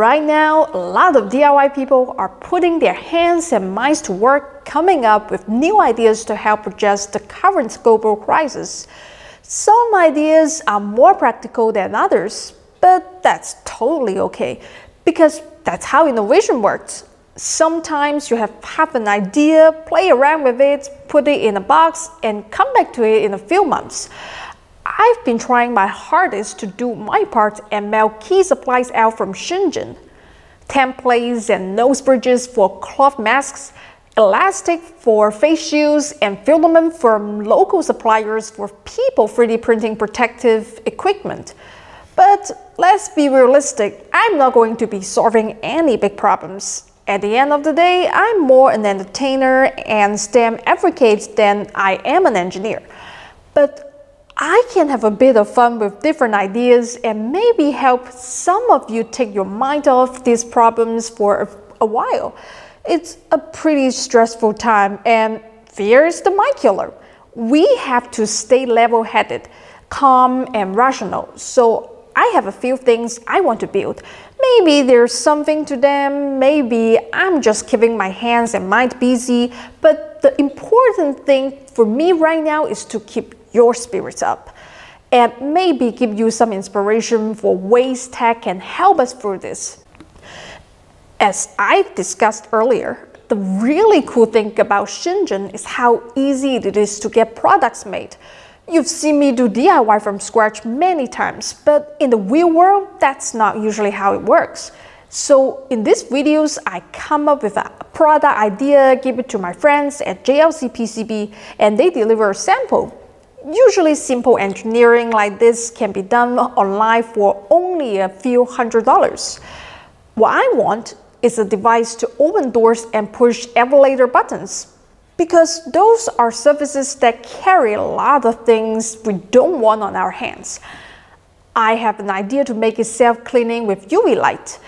Right now, a lot of DIY people are putting their hands and minds to work, coming up with new ideas to help address the current global crisis. Some ideas are more practical than others, but that's totally okay, because that's how innovation works. Sometimes you have an idea, play around with it, put it in a box, and come back to it in a few months. I've been trying my hardest to do my part and mail key supplies out from Shenzhen. Templates and nose bridges for cloth masks, elastic for face shields, and filament from local suppliers for people 3D printing protective equipment. But let's be realistic, I'm not going to be solving any big problems. At the end of the day, I'm more an entertainer and STEM advocate than I am an engineer. But I can have a bit of fun with different ideas and maybe help some of you take your mind off these problems for a while. It's a pretty stressful time, and fear is the mind killer. We have to stay level-headed, calm and rational. So I have a few things I want to build. Maybe there's something to them, maybe I'm just keeping my hands and mind busy, but the important thing for me right now is to keep your spirits up and maybe give you some inspiration for ways tech can help us through this. As I've discussed earlier, the really cool thing about Shenzhen is how easy it is to get products made. You've seen me do DIY from scratch many times, but in the real world, that's not usually how it works. So in these videos, I come up with a product idea, give it to my friends at JLCPCB, and they deliver a sample. Usually simple engineering like this can be done online for only a few $100s. What I want is a device to open doors and push elevator buttons, because those are surfaces that carry a lot of things we don't want on our hands. I have an idea to make it self-cleaning with UV light.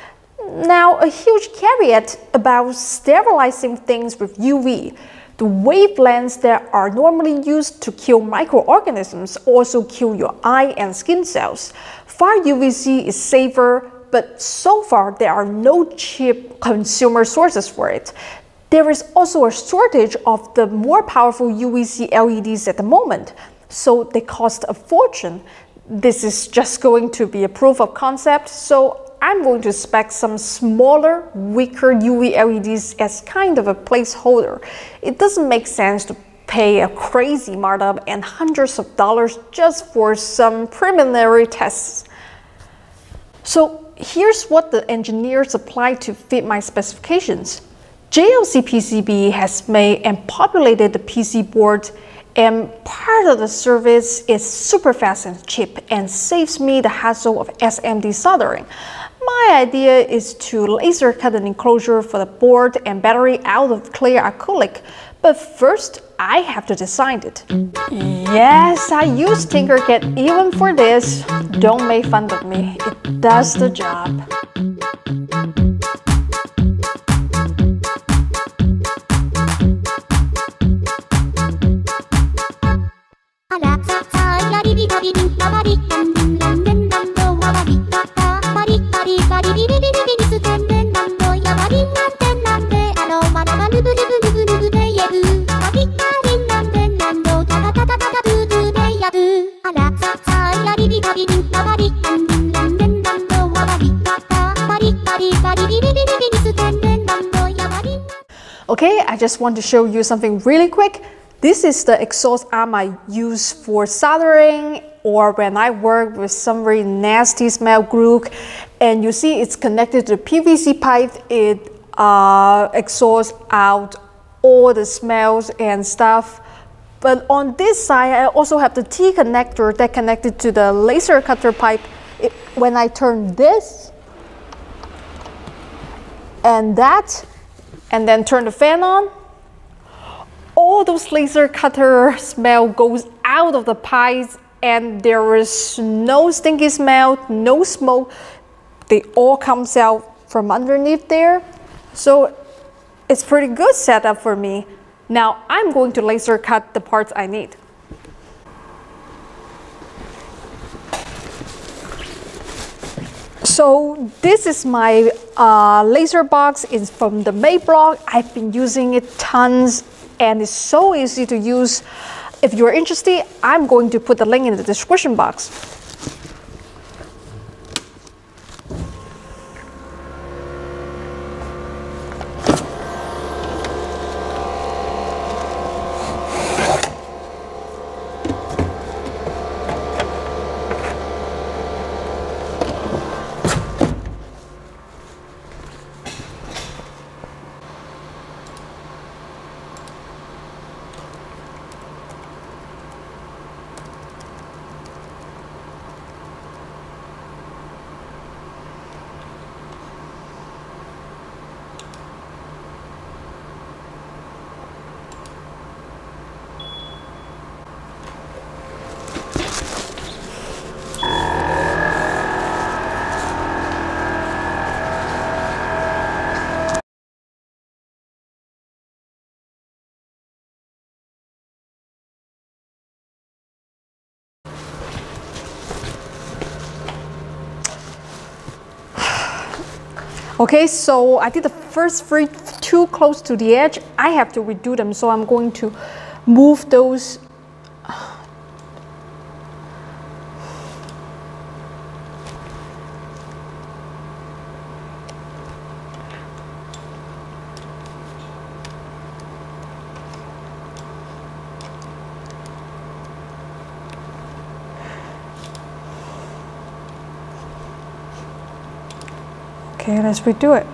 Now, a huge caveat about sterilizing things with UV. The wavelengths that are normally used to kill microorganisms also kill your eye and skin cells. Far UVC is safer, but so far there are no cheap consumer sources for it. There is also a shortage of the more powerful UVC LEDs at the moment, so they cost a fortune. This is just going to be a proof of concept, so I'm going to spec some smaller, weaker UV LEDs as kind of a placeholder. It doesn't make sense to pay a crazy markup and hundreds of dollars just for some preliminary tests. So here's what the engineers applied to fit my specifications. JLCPCB has made and populated the PC board, and part of the service is super fast and cheap and saves me the hassle of SMD soldering. My idea is to laser cut an enclosure for the board and battery out of clear acrylic, but first I have to design it. Yes, I use Tinkercad even for this. Don't make fun of me, it does the job. Okay, I just want to show you something really quick. This is the exhaust arm I use for soldering or when I work with some very nasty smell glue. And you see it's connected to the PVC pipe. It exhausts out all the smells and stuff. But on this side, I also have the T connector that connected to the laser cutter pipe. When I turn this and that, and then turn the fan on, all those laser cutter smell goes out of the pipes and there is no stinky smell, no smoke. They all comes out from underneath there. So it's pretty good setup for me. Now I'm going to laser cut the parts I need. So this is my laser box. It's from the May blog. I've been using it tons and it's so easy to use. If you're interested, I'm going to put the link in the description box. Okay, so I did the first three too close to the edge. I have to redo them, so I'm going to move those. Okay, let's redo it.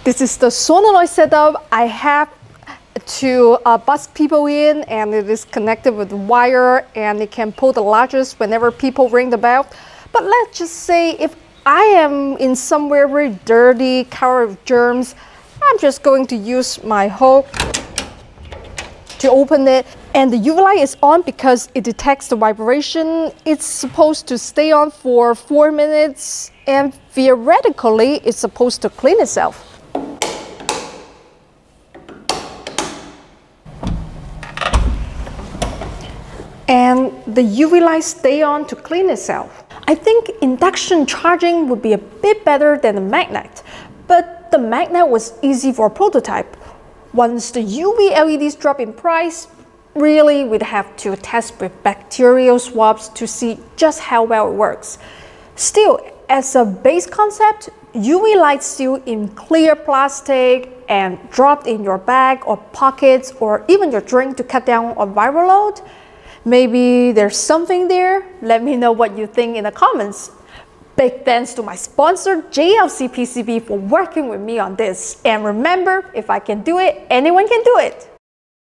This is the solenoid setup. I have to bus people in, and it is connected with the wire, and it can pull the latches whenever people ring the bell. But let's just say if I am in somewhere very dirty, covered with germs, I'm just going to use my hook to open it. And the UV light is on because it detects the vibration. It's supposed to stay on for 4 minutes, and theoretically it's supposed to clean itself. And the UV light stay on to clean itself. I think induction charging would be a bit better than the magnet, but the magnet was easy for a prototype. Once the UV LEDs drop in price, really we'd have to test with bacterial swabs to see just how well it works. Still, as a base concept, UV light sealed in clear plastic and dropped in your bag or pockets or even your drink to cut down on viral load. Maybe there's something there. Let me know what you think in the comments. Big thanks to my sponsor JLCPCB for working with me on this. And remember, if I can do it, anyone can do it.